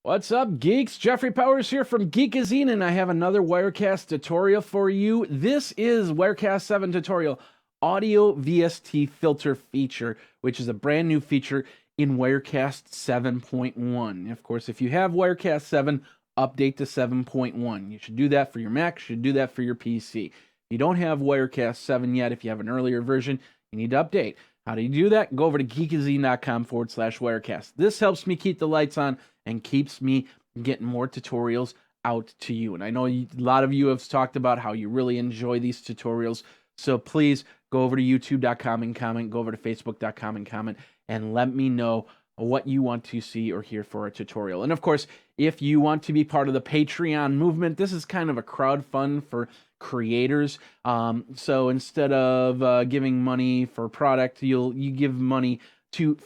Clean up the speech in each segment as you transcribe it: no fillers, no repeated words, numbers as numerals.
What's up, geeks? Jeffrey Powers here from Geekazine, and I have another Wirecast tutorial for you. This is Wirecast 7 tutorial, Audio VST Filter Feature, which is a brand new feature in Wirecast 7.1. Of course, if you have Wirecast 7, update to 7.1. You should do that for your Mac, you should do that for your PC. If you don't have Wirecast 7 yet, if you have an earlier version, you need to update. How do you do that? Go over to geekazine.com/Wirecast. This helps me keep the lights on and keeps me getting more tutorials out to you. And I know a lot of you have talked about how you really enjoy these tutorials. So please go over to youtube.com and comment, go over to facebook.com and comment, and let me know what you want to see or hear for a tutorial. And of course, if you want to be part of the Patreon movement, this is kind of a crowdfund for creators. So instead of giving money for product, you give money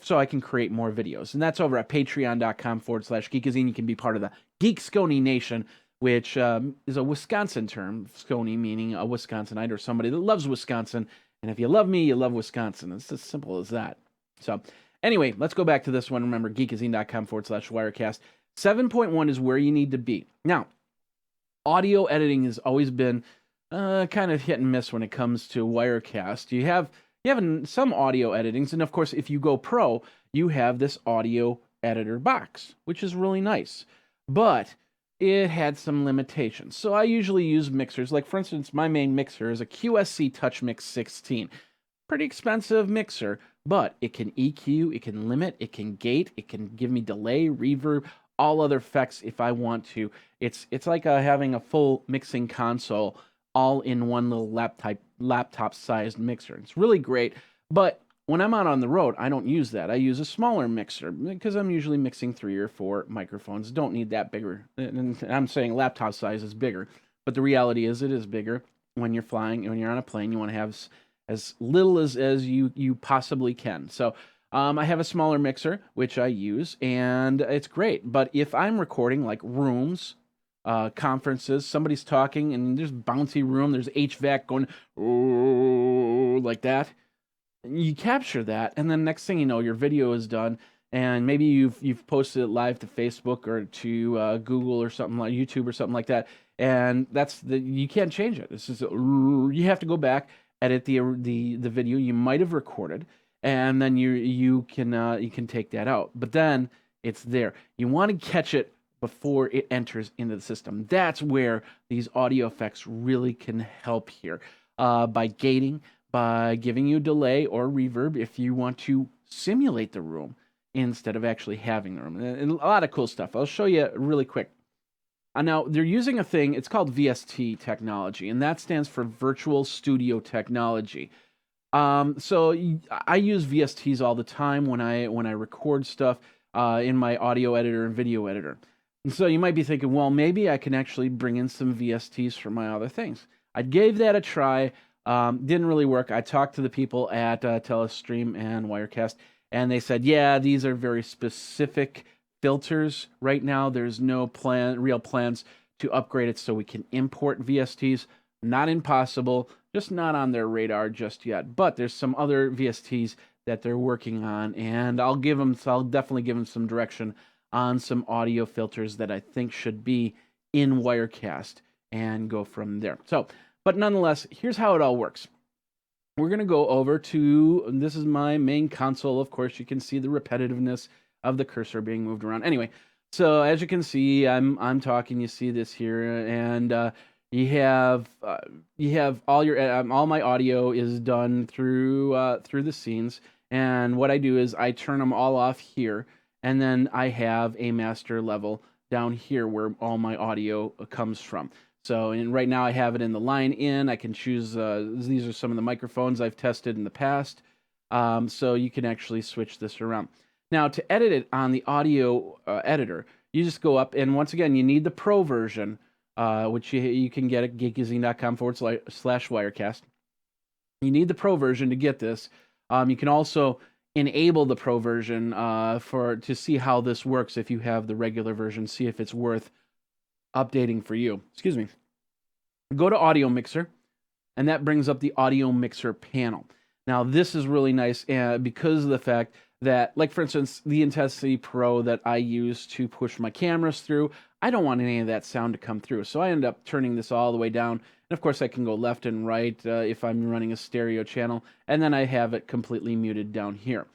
so I can create more videos. And that's over at patreon.com/Geekazine. You can be part of the Geek Scony Nation, which is a Wisconsin term, Scony meaning a Wisconsinite or somebody that loves Wisconsin. And if you love me, you love Wisconsin. It's as simple as that. So anyway, let's go back to this one. Remember, geekazine.com/Wirecast. 7.1 is where you need to be. Now, audio editing has always been kind of hit and miss when it comes to Wirecast. You have some audio editings, and of course, if you go pro, you have this audio editor box, which is really nice. But it had some limitations. So I usually use mixers. Like, for instance, my main mixer is a QSC TouchMix 16. Pretty expensive mixer, but it can EQ, it can limit, it can gate, it can give me delay, reverb, all other effects if I want to. It's like having a full mixing console all in one little laptop-sized mixer. It's really great, but when I'm out on the road, I don't use that. I use a smaller mixer because I'm usually mixing 3 or 4 microphones. Don't need that bigger. And I'm saying laptop size is bigger, but the reality is it is bigger. When you're flying, when you're on a plane, you want to have as little as you possibly can. So I have a smaller mixer, which I use, and it's great. But if I'm recording like rooms, conferences, somebody's talking, and there's bouncy room, there's HVAC going like that, you capture that, and then next thing you know, your video is done, and maybe you've posted it live to Facebook or to Google or something like YouTube or something like that, and you can't change it. It's just you have to go back, edit the video you might have recorded, and then you can take that out. But then it's there. You want to catch it before it enters into the system. That's where these audio effects really can help here. By gating, by giving you delay or reverb if you want to simulate the room instead of actually having the room. And a lot of cool stuff. I'll show you really quick. Now, they're using a thing, it's called VST technology, and that stands for Virtual Studio Technology. So I use VSTs all the time when I record stuff in my audio editor and video editor. And so you might be thinking, well, maybe I can actually bring in some VSTs for my other things. I gave that a try. Didn't really work. I talked to the people at Telestream and Wirecast, and they said, yeah, these are very specific filters right now. There's no real plans to upgrade it so we can import VSTs. Not impossible, just not on their radar just yet. But there's some other VSTs that they're working on, and I'll definitely give them some direction on some audio filters that I think should be in Wirecast and go from there. So, but nonetheless, here's how it all works. We're going to go over to, this is my main console. Of course, you can see the repetitiveness of the cursor being moved around. Anyway, so as you can see, I'm talking, you see this here, and you have all my audio is done through the scenes. And what I do is I turn them all off here, and then I have a master level down here where all my audio comes from. So right now I have it in the line in. I can choose, these are some of the microphones I've tested in the past. So you can actually switch this around. Now to edit it on the audio editor, you just go up, and once again, you need the pro version, which you can get at geekazine.com/Wirecast. You need the pro version to get this. You can also enable the pro version to see how this works if you have the regular version, see if it's worth updating for you. Excuse me. Go to Audio Mixer, and that brings up the Audio Mixer panel. Now, this is really nice because of the fact that, like for instance, the Intensity Pro that I use to push my cameras through, I don't want any of that sound to come through. So I end up turning this all the way down. And of course I can go left and right if I'm running a stereo channel, and then I have it completely muted down here.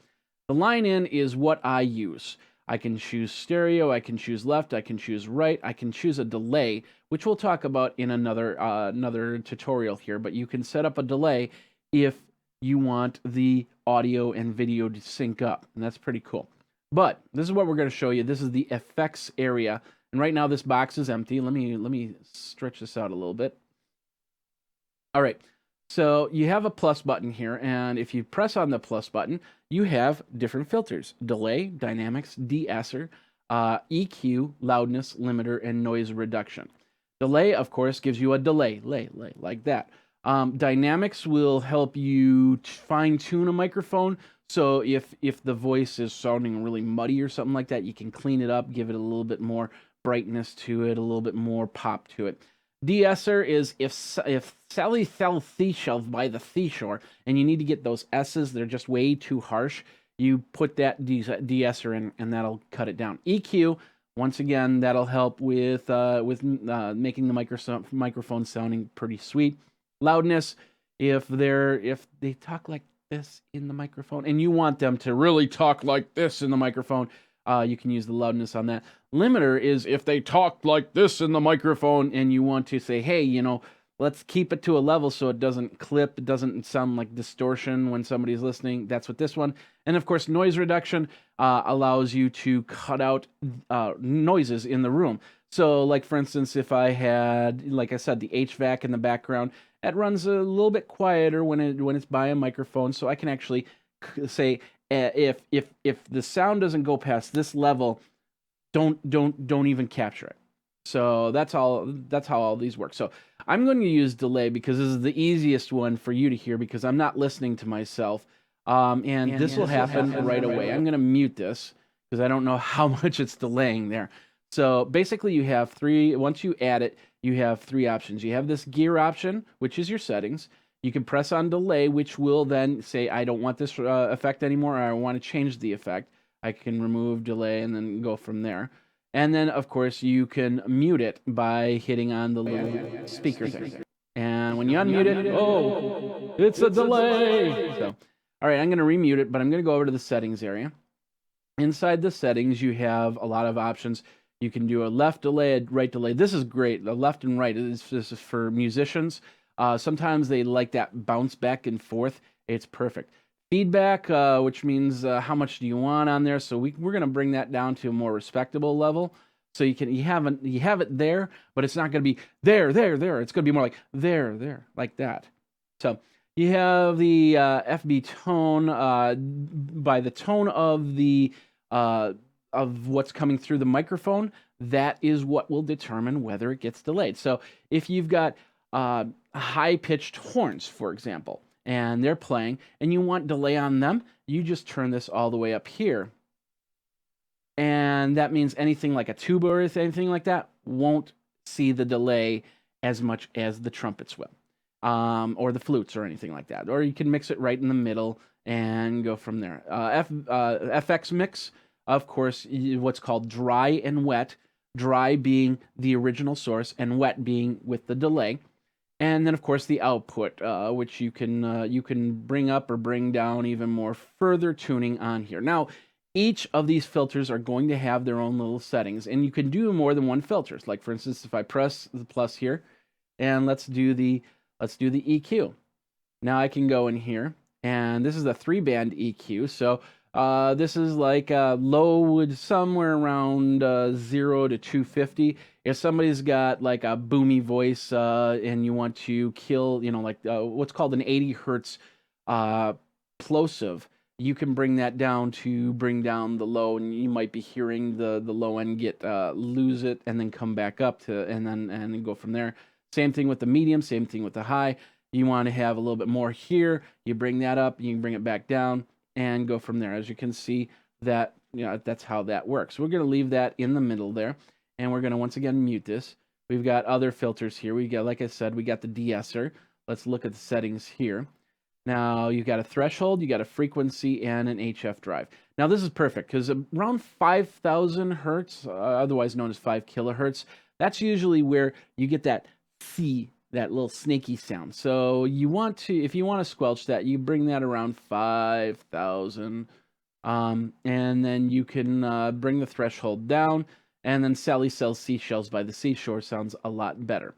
The line in is what I use. I can choose stereo, I can choose left, I can choose right, I can choose a delay, which we'll talk about in another tutorial here, but you can set up a delay if you want the audio and video to sync up, and that's pretty cool. But this is what we're going to show you. This is the effects area, and right now this box is empty. Let me stretch this out a little bit. All right, so you have a plus button here, and if you press on the plus button, you have different filters: delay, dynamics, de-esser, EQ, loudness, limiter, and noise reduction. Delay, of course, gives you a delay, like that. Dynamics will help you fine-tune a microphone, so if the voice is sounding really muddy or something like that, you can clean it up, give it a little bit more brightness to it, a little bit more pop to it. De-esser is if Sally fell seashells by the seashore and you need to get those S's, they're just way too harsh, you put that de-esser in and that'll cut it down. EQ, once again, that'll help with making the microphone sounding pretty sweet. Loudness, if they talk like this in the microphone and you want them to really talk like this in the microphone, you can use the loudness on that. Limiter is if they talk like this in the microphone and you want to say, hey, you know, let's keep it to a level so it doesn't clip, it doesn't sound like distortion when somebody's listening. That's what this one. And of course, noise reduction allows you to cut out noises in the room. So like for instance, if I had, like I said, the HVAC in the background, it runs a little bit quieter when it's by a microphone, so I can actually say, if the sound doesn't go past this level, don't even capture it. So that's how all these work. So I'm going to use delay because this is the easiest one for you to hear because I'm not listening to myself. And this will happen right away. I'm going to mute this because I don't know how much it's delaying there. So basically you have once you add it, you have three options. You have this gear option, which is your settings. You can press on delay, which will then say, I don't want this effect anymore, or I want to change the effect. I can remove delay and then go from there. And then, of course, you can mute it by hitting on the little speaker thing. And when you unmute it, oh, it's a delay. So, all right, I'm going to remute it, but I'm going to go over to the settings area. Inside the settings, you have a lot of options. You can do a left delay, a right delay. This is great. The left and right, this is for musicians. Sometimes they like that bounce back and forth. It's perfect. Feedback, which means how much do you want on there. So we're going to bring that down to a more respectable level. So you have it there, but it's not going to be there. It's going to be more like there, like that. So you have the FB tone by the tone of what's coming through the microphone. That is what will determine whether it gets delayed. So if you've got high-pitched horns, for example, and they're playing, and you want delay on them, you just turn this all the way up here. And that means anything like a tuba or anything like that won't see the delay as much as the trumpets will, or the flutes or anything like that. Or you can mix it right in the middle and go from there. FX mix, of course, what's called dry and wet. Dry being the original source, and wet being with the delay. And then, of course, the output, which you can bring up or bring down even more further tuning on here. Now, each of these filters are going to have their own little settings, and you can do more than one filter. Like, for instance, if I press the plus here, and let's do the EQ. Now I can go in here, and this is a 3-band EQ. So this is like low would somewhere around 0 to 250. If somebody's got like a boomy voice and you want to kill, like what's called an 80 hertz plosive, you can bring that down to bring down the low, and you might be hearing the low end lose it and then come back up to and then go from there. Same thing with the medium, same thing with the high. You want to have a little bit more here, you bring that up, you can bring it back down and go from there. As you can see, that that's how that works. We're going to leave that in the middle there, and we're going to once again mute this. We've got other filters here. We got, like I said, we got the de-esser. Let's look at the settings here. Now you got a threshold, you got a frequency, and an HF drive. Now this is perfect because around 5,000 hertz, otherwise known as 5 kilohertz, that's usually where you get that C, that little snaky sound. So you want to, if you want to squelch that, you bring that around 5,000, and then you can bring the threshold down, and then Sally sells seashells by the seashore sounds a lot better.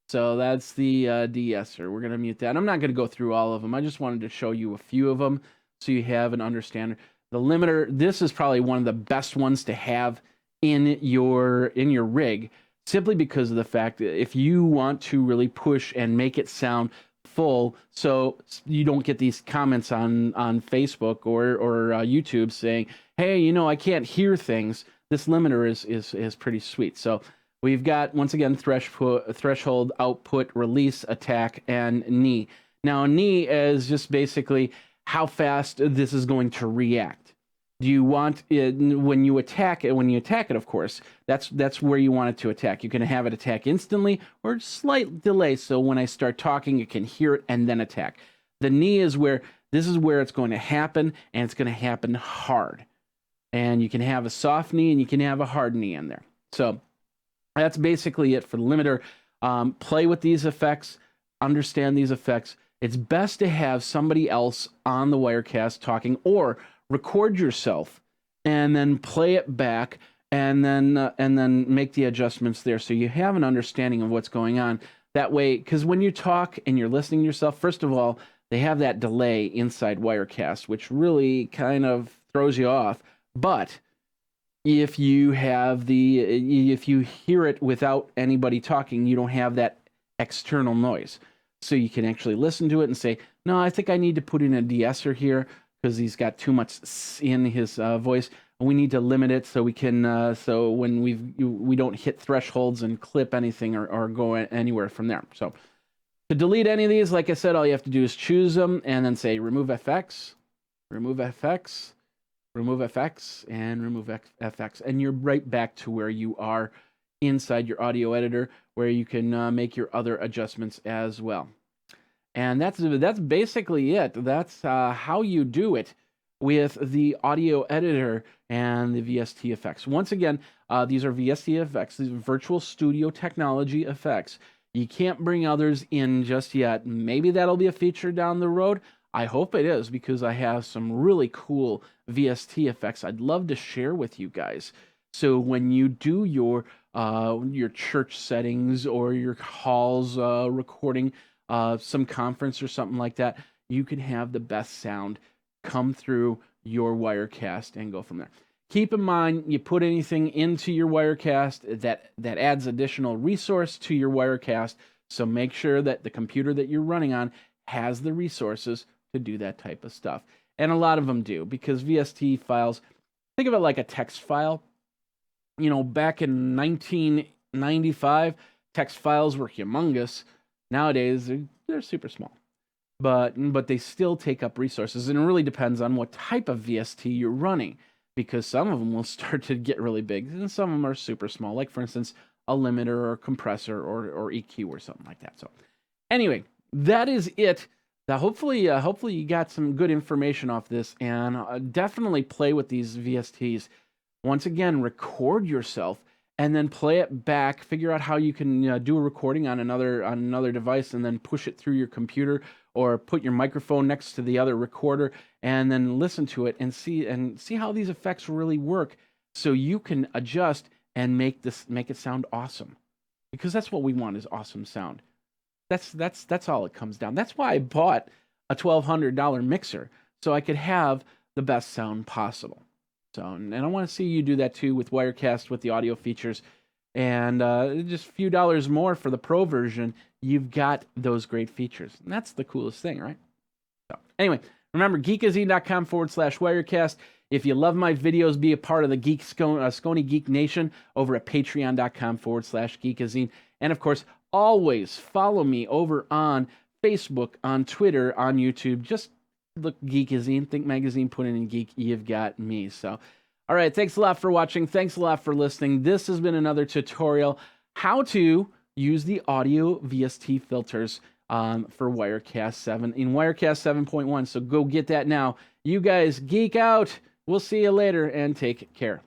So that's the de-esser. We're going to mute that. I'm not going to go through all of them. I just wanted to show you a few of them so you have an understanding. The limiter, this is probably one of the best ones to have in your rig, simply because of the fact that if you want to really push and make it sound full, so you don't get these comments on Facebook or YouTube saying, hey, you know, I can't hear things. This limiter is pretty sweet. So we've got, once again, threshold, output, release, attack, and knee. Now, knee is just basically how fast this is going to react. Do you want it when you attack it? When you attack it, of course, that's where you want it to attack. You can have it attack instantly or slight delay. So when I start talking, it can hear it and then attack. The knee is where this is where it's going to happen, and it's going to happen hard. And you can have a soft knee and you can have a hard knee in there. So that's basically it for the limiter. Play with these effects, understand these effects. It's best to have somebody else on the Wirecast talking, or record yourself and then play it back, and then make the adjustments there so you have an understanding of what's going on. That way, because when you talk and you're listening to yourself, first of all, they have that delay inside Wirecast, which really kind of throws you off. But if you hear it without anybody talking, you don't have that external noise. So you can actually listen to it and say, no, I think I need to put in a de-esser here because he's got too much in his voice. We need to limit it so we can, so when we don't hit thresholds and clip anything or go anywhere from there. So to delete any of these, like I said, all you have to do is choose them and then say remove FX, remove FX, remove FX, and remove FX, and you're right back to where you are inside your audio editor, where you can make your other adjustments as well. And that's basically it. That's how you do it with the audio editor and the VST effects. Once again, these are VST effects, these are virtual studio technology effects. You can't bring others in just yet. Maybe that'll be a feature down the road. I hope it is, because I have some really cool VST effects I'd love to share with you guys. So when you do your church settings or your halls recording some conference or something like that, you can have the best sound come through your Wirecast and go from there. Keep in mind, you put anything into your Wirecast that adds additional resource to your Wirecast, so make sure that the computer that you're running on has the resources to do that type of stuff. And a lot of them do, because VST files, think of it like a text file. You know, back in 1995, text files were humongous. Nowadays, they're super small. But they still take up resources, and it really depends on what type of VST you're running, because some of them will start to get really big, and some of them are super small, like, for instance, a limiter or a compressor or EQ or something like that. So anyway, that is it. Now, hopefully you got some good information off this, and definitely play with these VSTs. Once again, record yourself and then play it back. Figure out how you can do a recording on another device, and then push it through your computer, or put your microphone next to the other recorder, and then listen to it and see how these effects really work, so you can adjust and make it sound awesome. Because that's what we want, is awesome sound. That's all it comes down. That's why I bought a $1,200 mixer, so I could have the best sound possible. So, and I want to see you do that too with Wirecast, with the audio features, and just a few dollars more for the Pro version. You've got those great features, and that's the coolest thing, right? So, anyway, remember, geekazine.com/Wirecast. If you love my videos, be a part of the Scony Geek Nation over at patreon.com/Geekazine. And of course, always follow me over on Facebook, on Twitter, on YouTube. Just look Geekazine, Think Magazine, put in Geek, you've got me. So, all right, thanks a lot for watching. Thanks a lot for listening. This has been another tutorial, how to use the audio VST filters for Wirecast 7 in Wirecast 7.1. So go get that now. You guys geek out. We'll see you later and take care.